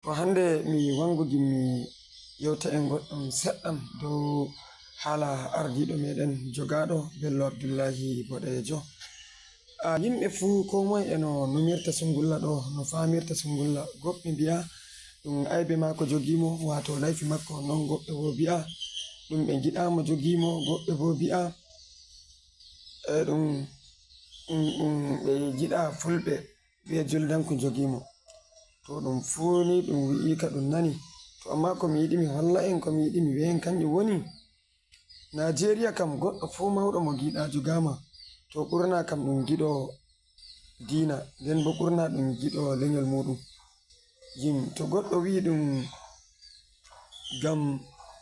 To hande mi wangugi mi yewta en goɗɗum seɗɗam dow hala ardiɗo meɗen jogaɗo Bello Abdullahi Boɗejo. Yimɓe fuu ko moye eno numirta sungulla ɗo no famirta sungulla. Goɓɓe mbi'a ɗum aibe mako jogimo, wato laifi makko, non goɓɓe bo mbi'a ɗum ɓe giɗamo jogimo, goɓɓe bo mbi'a ɗum ɓe giɗa fulɓe ɓe juldanko jogimo. To ɗum fuu ni ɗum wi'i ka ɗum nani. To amma ko mi yiɗi mi holla en, ko mi yiɗi mi wi'a en kanjum woni Najeriya kam goɗɗo fuu mawɗo mo giɗa jogama, to ɓurna kam ɗum giɗo diina, nden bo ɓurna ɗum giɗo leñol muɗum. To goɗɗo wi ɗum ngam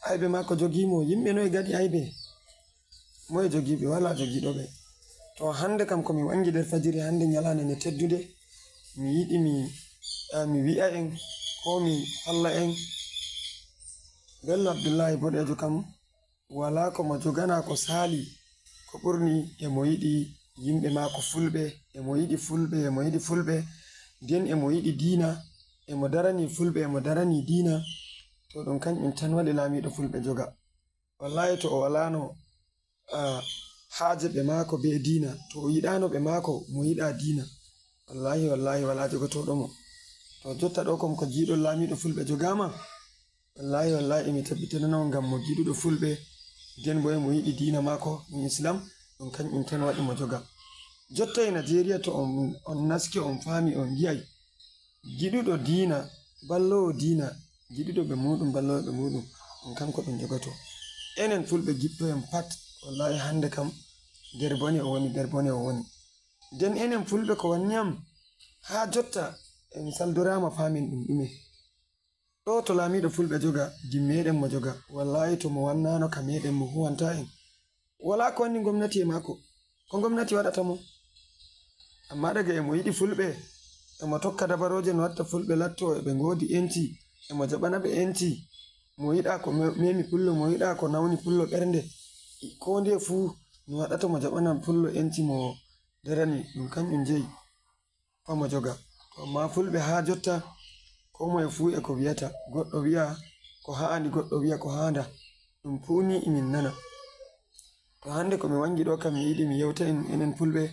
aibe mako jogimo, yimɓe noye gaɗi aibe? Moye jogiɓe? Wala jogiɗoɓe. To hande kam komi wangi nder fajiri hande nyalande nde teddude, mi yiɗi mi wi'a en ko mi holla en Bello Abdullahi Boɗejo kam wala ko mo jogana ko sali ko ɓurni emo yiɗi yimɓe mako fulɓe, emo yiɗi fulɓe, emo yiɗi fulɓe, nden emo yiɗi diina, emo darani fulɓe, emo darani diina. To ɗum kanƴum tan waɗi lamiɗo fulɓe joga. Wallahi to o walano haaje ɓe mako be diina, to o yiɗano ɓe mako mo yiɗa diina, wallahi wala jogotoɗo mo. To jotta ɗo kom ko jiiɗol lamiɗo fulɓe jogama, wallahi mi tabbitinano ngam mo giɗuɗo fulɓe, nden bo emo yiɗi diina mako ɗum Islam, ɗum kanƴum tan waɗi mo joga. Jotta e Najeriya to on naski on fami on gi'ai giɗuɗo diina, ballowo diina, giɗuɗo ɓe muɗum, ballowo ɓe muɗum, ɗum kanko ɗum jogoto. Enen fulɓe giɗɗo en pat wallahi hande kam nder bone o woni. Nden enen fulɓe ko wanniyam ha jotta en saldorama famin ɗum ɗume. Ɗo to lamiɗo fulɓe joga, jimmeɗen mo joga. Wallahi to mo wannano ka meɗen mo huwanta en, wala ko wanni gomnati e mako, ko gomnati waɗata mo. Amma daga emo yiɗi fulɓe, emo tokka dabaroje no watta fulɓe latto eɓe ngodi enti, emo jaɓana ɓe enti, mo yiɗa ko memi pullo, mo yiɗa ko nawni pullo ɓernde, ko nde fuu no waɗata mo jaɓana pullo enti mo darani, ɗum kanƴum jeyi famo joga. To amma fulɓe ha jotta ko moye fuu e ko wiyata, goɗɗo wi'a ko ha'ani, goɗɗo wi'a ko handa, ɗum fuu ni emin nana. To hande komi wangi ɗo kam mi yiɗi mi yewta enen fulɓe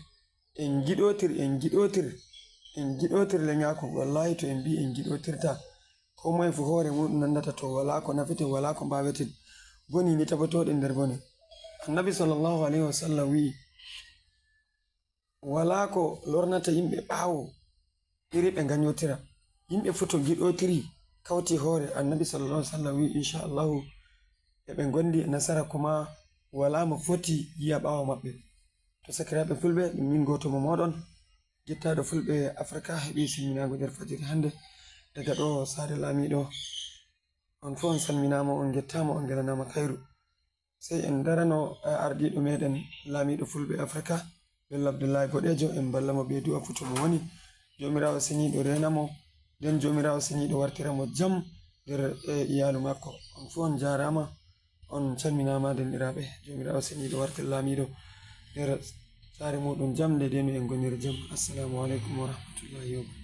en giɗotir leñako. Wallahi to en mbi en giɗotirta, ko moye fu hoore muɗum nandata to wala ko nafeten, wala ko mbaweten, boni ni tabatoɗen nder bone. Annabi sallallahu alaihi wasallam wi'i wala ko lornata yimɓe ɓawo iri ɓe ganyotira. Yimɓe fu to giɗotiri kawti hoore, Annabi sallallahu alaihi wasallam wi'i inchallahu eɓe gondi e nasara, kuma wala mo foti yi'a ɓawo maɓɓe. To sakiraɓe fulɓe, ɗum min goto mo moɗon jettaɗo fulɓe Afrika heɓi simminago nder fajiri hande daga ɗo sare lamiɗo. On fu on salminama, on gettama, on gelanama kairu. Sai en darano ardiɗo meɗen lamiɗo fulɓe Afrika Bello Abdullahi Boɗejo, en ballamo be du'a fu to mo woni. Jomirawo seniɗo renamo, nden jomirawo seniɗo wartiramo jam nder iyalu makko. On fu on jarama, on calminama denɗiraɓe. Jomirawo seniɗo wartir lamiɗo nder sare muɗum jam, nde no en goniri jam. Assalamu alaikum wa rahmatullahi wa barakatuh.